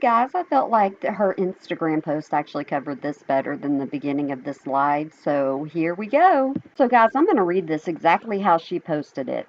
guys, I felt like her Instagram post actually covered this better than the beginning of this live, so here we go. So, guys, I'm going to read this exactly how she posted it.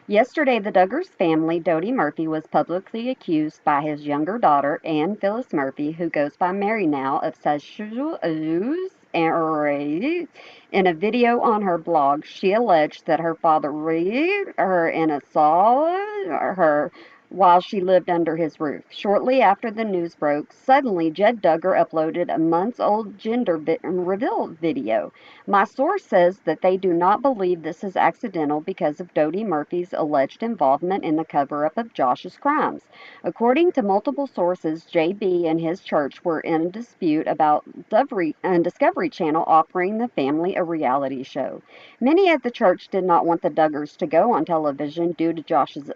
Yesterday, the Duggars family, Dodie Murphy, was publicly accused by his younger daughter, Ann Phyllis Murphy, who goes by Mary now, of sexual abuse and rape. In a video on her blog, she alleged that her father raped her and assaulted her while she lived under his roof. Shortly after the news broke, suddenly Jed Duggar uploaded a months-old gender reveal video. My source says that they do not believe this is accidental because of Dodie Murphy's alleged involvement in the cover-up of Josh's crimes. According to multiple sources, JB and his church were in a dispute about Discovery Channel offering the family a reality show. Many at the church did not want the Duggars to go on television due to Josh's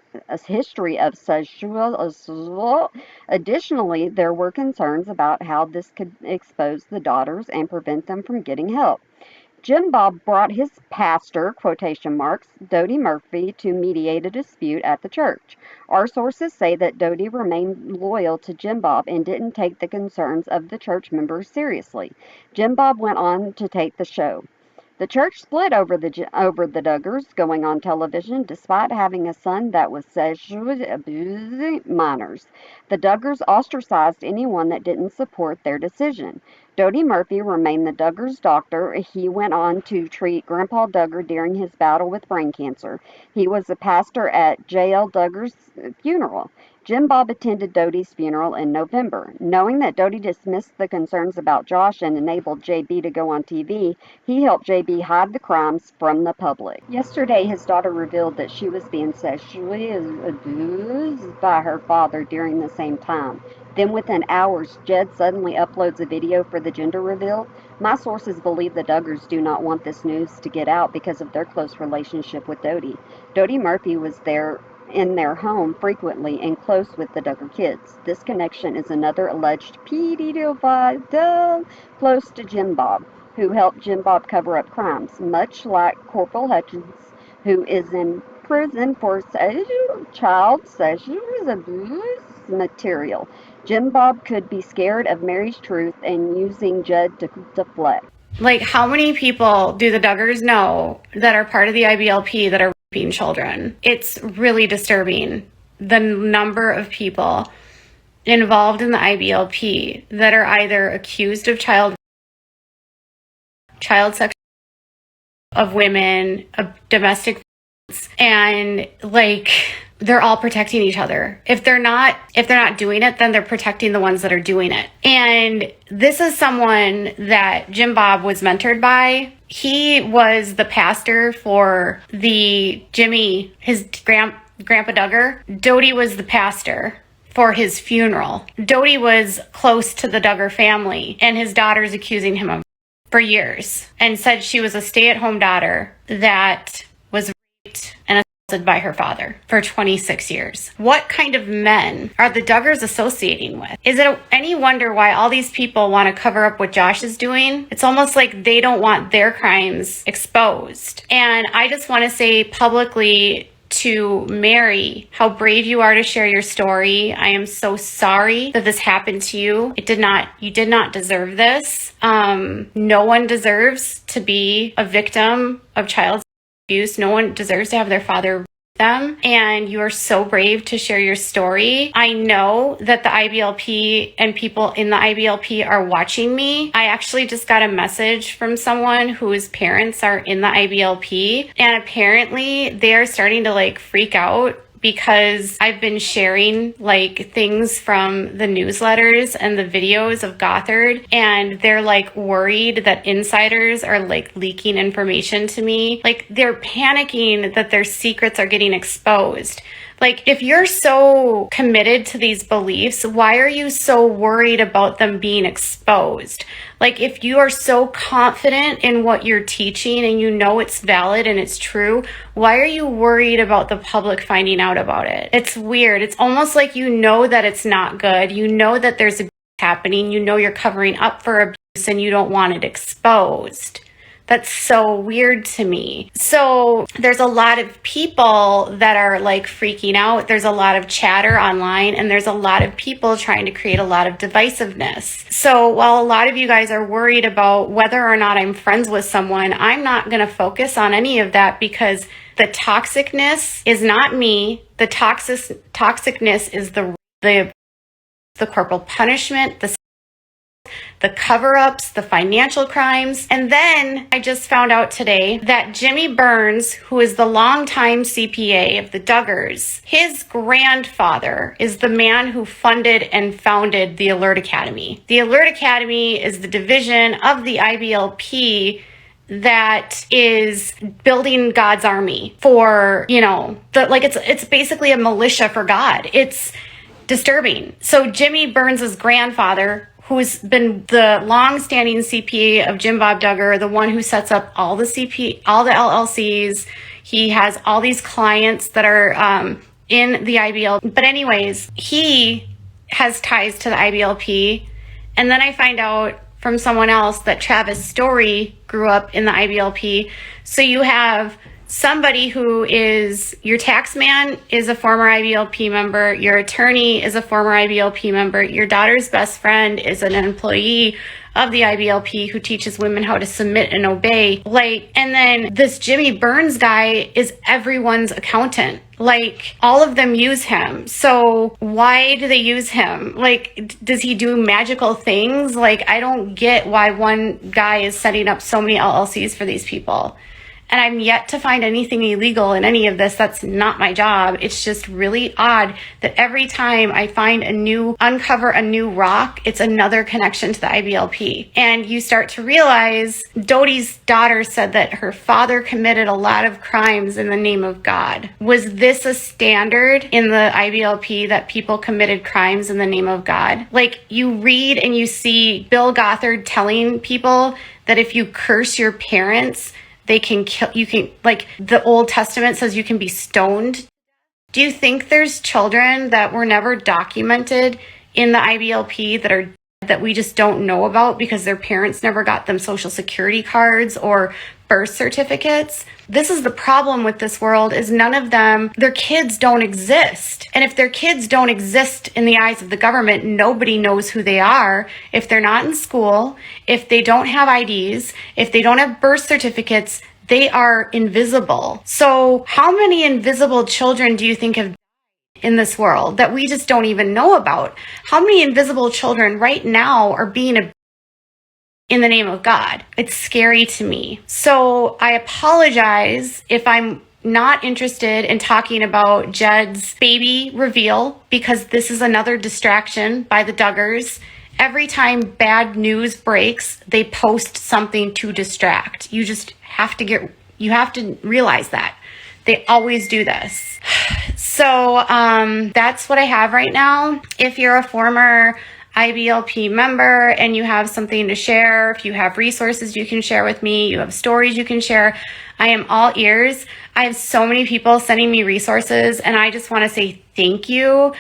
history of sexual assault. Additionally, there were concerns about how this could expose the daughters and prevent them from getting help. Jim Bob brought his pastor, quotation marks, Dodie Murphy, to mediate a dispute at the church. Our sources say that Dodie remained loyal to Jim Bob and didn't take the concerns of the church members seriously. Jim Bob went on to take the show. The church split over the Duggars going on television despite having a son that was sexually abusing minors. The Duggars ostracized anyone that didn't support their decision. Dodie Murphy remained the Duggars' doctor. He went on to treat Grandpa Duggar during his battle with brain cancer. He was a pastor at J.L. Duggar's funeral. Jim Bob attended Dodie's funeral in November. Knowing that Dodie dismissed the concerns about Josh and enabled JB to go on TV, he helped JB hide the crimes from the public. Yesterday, his daughter revealed that she was being sexually abused by her father during the same time. Then within hours, Jed suddenly uploads a video for the gender reveal. My sources believe the Duggars do not want this news to get out because of their close relationship with Dodie. Dodie Murphy was there in their home frequently and close with the Duggar kids. This connection is another alleged pedophile close to Jim Bob, who helped Jim Bob cover up crimes, much like Corporal Hutchins, who is in prison for child sexual abuse material. Jim Bob could be scared of Mary's truth and using Judd to deflect. Like, how many people do the Duggars know that are part of the IBLP that are raping children? It's really disturbing, the number of people involved in the IBLP that are either accused of child sex, of women, of domestic violence, and like they're all protecting each other. If they're not doing it, then they're protecting the ones that are doing it. And this is someone that Jim Bob was mentored by. He was the pastor for his grandpa Duggar. Dodie was the pastor for his funeral. Dodie was close to the Duggar family, and his daughter's accusing him of for years, and said she was a stay-at-home daughter that was raped and assaulted by her father for 26 years. What kind of men are the Duggars associating with? Is it any wonder why all these people want to cover up what Josh is doing? It's almost like they don't want their crimes exposed. And I just want to say publicly to Mary, how brave you are to share your story. I am so sorry that this happened to you. You did not deserve this. No one deserves to be a victim of child abuse. No one deserves to have their father rape them. And you are so brave to share your story. I know that the IBLP and people in the IBLP are watching me. I actually just got a message from someone whose parents are in the IBLP, and apparently they are starting to freak out because I've been sharing things from the newsletters and the videos of Gothard, and they're worried that insiders are leaking information to me. They're panicking that their secrets are getting exposed. If you're so committed to these beliefs, why are you so worried about them being exposed? If you are so confident in what you're teaching and you know it's valid and it's true, why are you worried about the public finding out about it? It's weird. It's almost like you know that it's not good. You know that there's abuse happening. You know you're covering up for abuse and you don't want it exposed. That's so weird to me. So there's a lot of people that are like freaking out. There's a lot of chatter online, and there's a lot of people trying to create a lot of divisiveness. So while a lot of you guys are worried about whether or not I'm friends with someone, I'm not going to focus on any of that, because the toxicness is not me. The toxicness is the corporal punishment, the cover-ups, the financial crimes. And then I just found out today that Jimmy Burns, who is the longtime CPA of the Duggars, his grandfather is the man who funded and founded the Alert Academy. The Alert Academy is the division of the IBLP that is building God's army for, it's basically a militia for God. It's disturbing. So Jimmy Burns's grandfather, who's been the long-standing CPA of Jim Bob Duggar, the one who sets up all the LLCs. He has all these clients that are in the IBL. But anyways, he has ties to the IBLP. And then I find out from someone else that Travis Story grew up in the IBLP. So you have somebody who is, your tax man is a former IBLP member, your attorney is a former IBLP member, your daughter's best friend is an employee of the IBLP who teaches women how to submit and obey. And then this Jimmy Burns guy is everyone's accountant. All of them use him. So why do they use him? Does he do magical things? I don't get why one guy is setting up so many LLCs for these people. And I'm yet to find anything illegal in any of this. That's not my job. It's just really odd that every time I uncover a new rock, it's another connection to the IBLP. And you start to realize, Dodie's daughter said that her father committed a lot of crimes in the name of God. Was this a standard in the IBLP, that people committed crimes in the name of God? You read and you see Bill Gothard telling people that if you curse your parents, they can kill you. The Old Testament says you can be stoned. Do you think there's children that were never documented in the IBLP that we just don't know about because their parents never got them social security cards or birth certificates? This is the problem with this world, is none of them, their kids don't exist. And if their kids don't exist in the eyes of the government, nobody knows who they are. If they're not in school, if they don't have IDs, if they don't have birth certificates, they are invisible. So how many invisible children do you think have in this world that we just don't even know about? How many invisible children right now are being abused in the name of God? It's scary to me. So I apologize if I'm not interested in talking about Jed's baby reveal, because this is another distraction by the Duggars. Every time bad news breaks, they post something to distract. You have to realize that. They always do this. So that's what I have right now. If you're a former IBLP member and you have something to share, if you have resources you can share with me, you have stories you can share, I am all ears. I have so many people sending me resources, and I just want to say thank you.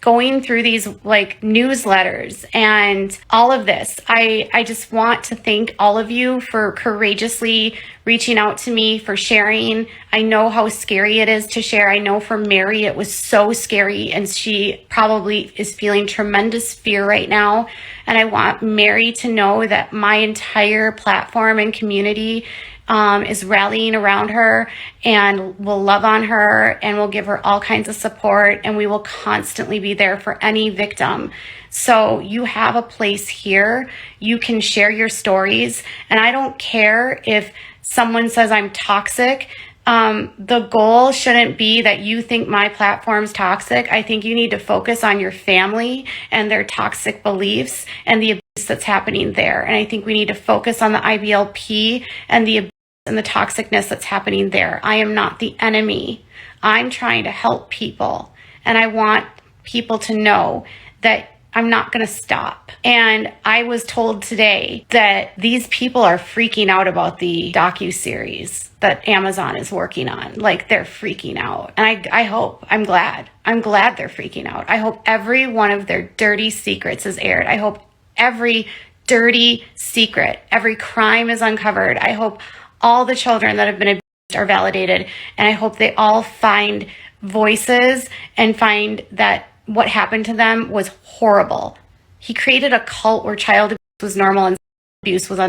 Going through these newsletters and all of this, I just want to thank all of you for courageously reaching out to me, for sharing. I know how scary it is to share. I know for Mary it was so scary, and she probably is feeling tremendous fear right now. And I want Mary to know that my entire platform and community is rallying around her, and will love on her, and will give her all kinds of support, and we will constantly be there for any victim. So you have a place here. You can share your stories, and I don't care if someone says I'm toxic. The goal shouldn't be that you think my platform's toxic. I think you need to focus on your family and their toxic beliefs and the abuse that's happening there. And I think we need to focus on the IBLP and the abuse and the toxicness that's happening there. I am not the enemy. I'm trying to help people, and I want people to know that I'm not going to stop. And I was told today that these people are freaking out about the docuseries that Amazon is working on. They're freaking out. And I'm glad they're freaking out. I hope every one of their dirty secrets is aired. I hope every dirty secret. Every crime is uncovered. I hope all the children that have been abused are validated, and I hope they all find voices and find that what happened to them was horrible. He created a cult where child abuse was normal and abuse was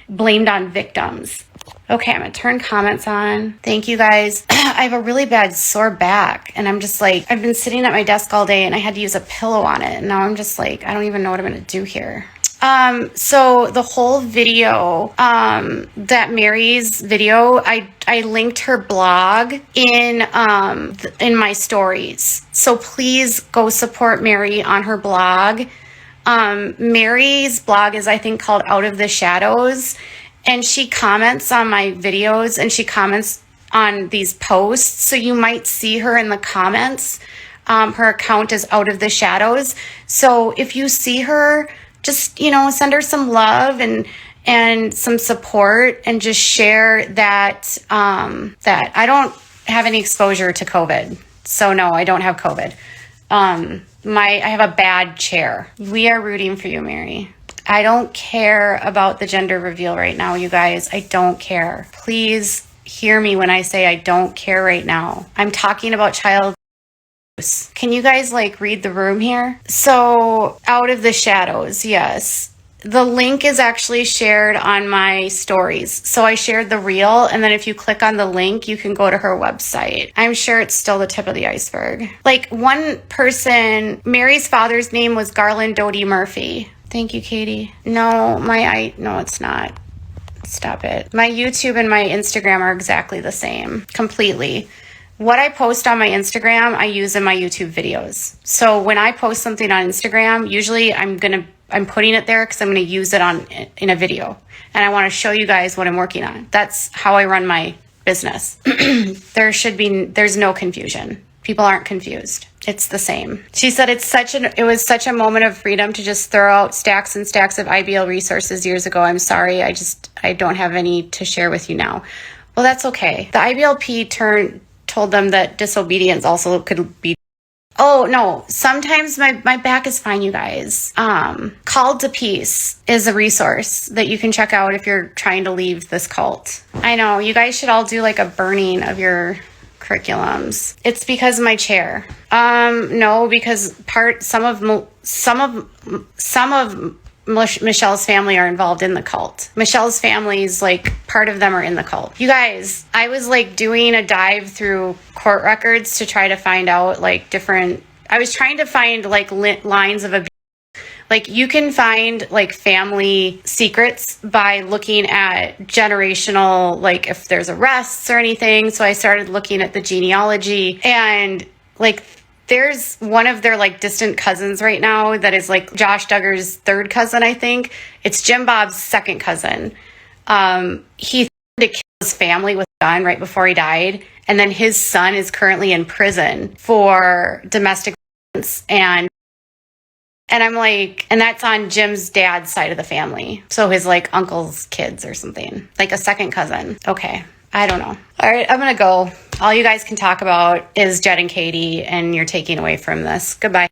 blamed on victims. Okay, I'm gonna turn comments on. Thank you guys. I have a really bad sore back, and I'm just like, I've been sitting at my desk all day and I had to use a pillow on it, and now I'm just like, I don't even know what I'm gonna do here. So the whole video, that Mary's video, I linked her blog in my stories. So please go support Mary on her blog. Mary's blog is, I think, called Out of the Shadows, and she comments on my videos and she comments on these posts. So you might see her in the comments. Her account is Out of the Shadows. So if you see her, just, send her some love and some support, and just share that, that I don't have any exposure to COVID. So no, I don't have COVID. I have a bad chair. We are rooting for you, Mary. I don't care about the gender reveal right now, you guys. I don't care. Please hear me when I say I don't care right now. I'm talking about child abuse. Can you guys read the room here? So, Out of the Shadows, yes. The link is actually shared on my stories. So I shared the reel, and then if you click on the link, you can go to her website. I'm sure it's still the tip of the iceberg. One person, Mary's father's name was Garland Dodie Murphy. Thank you, Katie. No, no, it's not. Stop it. My YouTube and my Instagram are exactly the same, completely. What I post on my Instagram, I use in my YouTube videos. So when I post something on Instagram, usually I'm putting it there because I'm going to use it in a video. And I want to show you guys what I'm working on. That's how I run my business. There's no confusion. People aren't confused. It's the same. She said it was such a moment of freedom to just throw out stacks and stacks of IBL resources years ago. I'm sorry. I don't have any to share with you now. Well, that's okay. The IBLP told them that disobedience also could be. Oh, no. Sometimes my back is fine, you guys. Called to Peace is a resource that you can check out if you're trying to leave this cult. I know. You guys should all do a burning of your curriculums. It's because of my chair. No, because some of Michelle's family are involved in the cult. Michelle's family's part of them are in the cult. You guys, I was doing a dive through court records to try to find out I was trying to find lines of abuse. You can find family secrets by looking at generational, if there's arrests or anything. So I started looking at the genealogy, and there's one of their distant cousins right now that is Josh Duggar's third cousin, I think. It's Jim Bob's second cousin. He threatened to kill his family with a gun right before he died. And then his son is currently in prison for domestic violence. And I'm and that's on Jim's dad's side of the family. So his uncle's kids or something, a second cousin. Okay. I don't know. All right, I'm going to go. All you guys can talk about is Jed and Katie, and you're taking away from this. Goodbye.